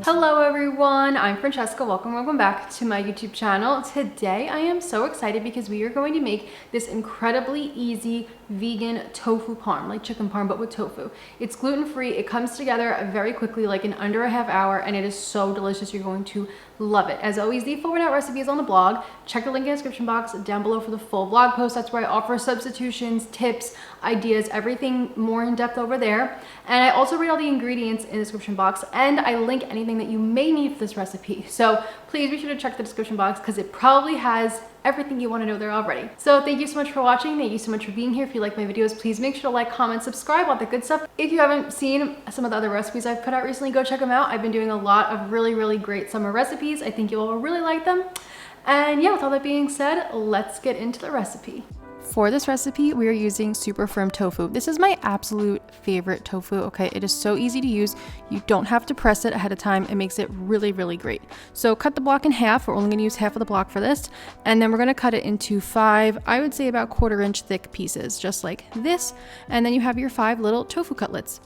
Hello everyone, I'm Francesca. Welcome back to my YouTube channel. Today I am so excited because we are going to make this incredibly easy vegan tofu parm, like chicken parm but with tofu. It's gluten-free, it comes together very quickly, like in under a half hour, and it is so delicious. You're going to love it. As always, the full written recipe is on the blog. Check the link in the description box down below for the full blog post. That's where I offer substitutions, tips, ideas, everything more in depth over there. And I also read all the ingredients in the description box, and I link anything that you may need for this recipe. So please be sure to check the description box because it probably has everything you want to know there already. So thank you so much for watching. Thank you so much for being here. If you like my videos, please make sure to like, comment, subscribe, all that good stuff. If you haven't seen some of the other recipes I've put out recently, go check them out. I've been doing a lot of really great summer recipes. I think you'll really like them. And yeah, with all that being said, let's get into the recipe. For this recipe, we are using super firm tofu. This is my absolute favorite tofu, okay? It is so easy to use. You don't have to press it ahead of time. It makes it really great. So cut the block in half. We're only gonna use half of the block for this. And then we're gonna cut it into 5, I would say about 1/4 inch thick pieces, just like this. And then you have your 5 little tofu cutlets.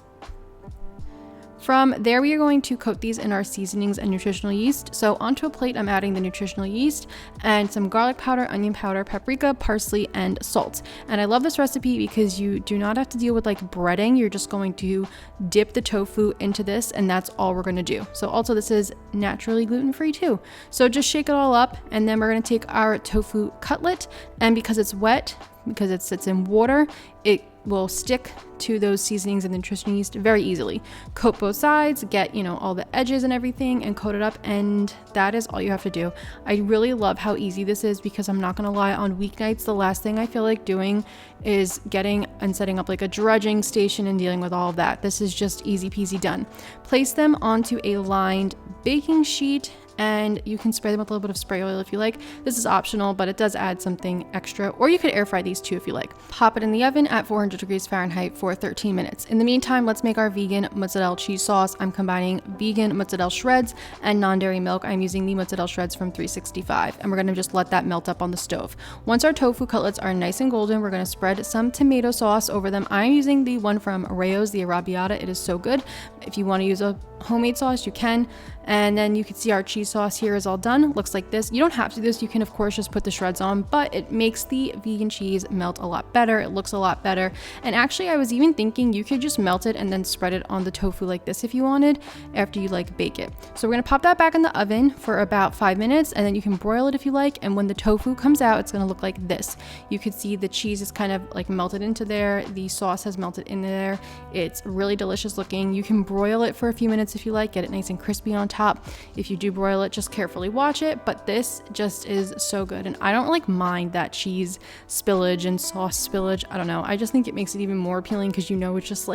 From there, we are going to coat these in our seasonings and nutritional yeast. So onto a plate, I'm adding the nutritional yeast and some garlic powder, onion powder, paprika, parsley, and salt. And I love this recipe because you do not have to deal with like breading. You're just going to dip the tofu into this, and that's all we're going to do. So also this is naturally gluten-free too. So just shake it all up, and then we're going to take our tofu cutlet, and because it's wet, because it sits in water, it will stick to those seasonings and nutritional yeast very easily. Coat both sides, get, all the edges and everything, and coat it up, and that is all you have to do. I really love how easy this is because I'm not gonna lie, on weeknights, the last thing I feel like doing is getting and setting up like a dredging station and dealing with all of that. This is just easy peasy done. Place them onto a lined baking sheet, and you can spray them with a little bit of spray oil if you like. This is optional, but it does add something extra, or you could air fry these too if you like. Pop it in the oven at 400 degrees Fahrenheit for 13 minutes. In the meantime, let's make our vegan mozzarella cheese sauce. I'm combining vegan mozzarella shreds and non-dairy milk. I'm using the mozzarella shreds from 365, and we're gonna just let that melt up on the stove. Once our tofu cutlets are nice and golden, we're gonna spread some tomato sauce over them. I'm using the one from Rayo's, the arrabbiata. It is so good. If you wanna use a homemade sauce, you can. And then you can see our cheese sauce here is all done. Looks like this. You don't have to do this. You can of course just put the shreds on, but it makes the vegan cheese melt a lot better. It looks a lot better. And actually I was even thinking you could just melt it and then spread it on the tofu like this if you wanted after you bake it. So we're gonna pop that back in the oven for about 5 minutes, and then you can broil it if you like. And when the tofu comes out, it's gonna look like this. You could see the cheese is kind of melted into there. The sauce has melted in there. It's really delicious looking. You can broil it for a few minutes if you like, get it nice and crispy on top. If you do broil it, just carefully watch it, but this just is so good. And I don't mind that cheese spillage and sauce spillage. I don't know, I just think it makes it even more appealing because it's just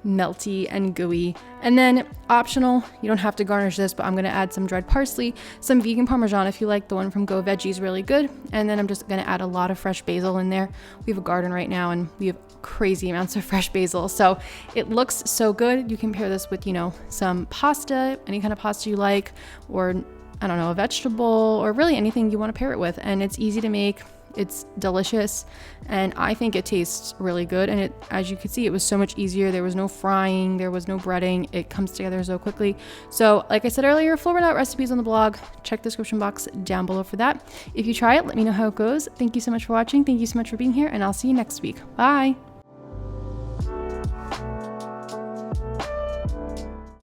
melty and gooey. And then optional, you don't have to garnish this, but I'm gonna add some dried parsley, some vegan parmesan if you like. The one from Go Veggie is really good. And then I'm just gonna add a lot of fresh basil in there. We have a garden right now and we have crazy amounts of fresh basil, so it looks so good. You can pair this with some pasta, any kind of pasta you like, or I don't know, a vegetable, or really anything you want to pair it with. And it's easy to make, it's delicious, and I think it tastes really good. And as you can see, it was so much easier. There was no frying, there was no breading. It comes together so quickly. So like I said earlier, full written recipes on the blog. Check the description box down below for that. If you try it, let me know how it goes. Thank you so much for watching. Thank you so much for being here, and I'll see you next week. Bye.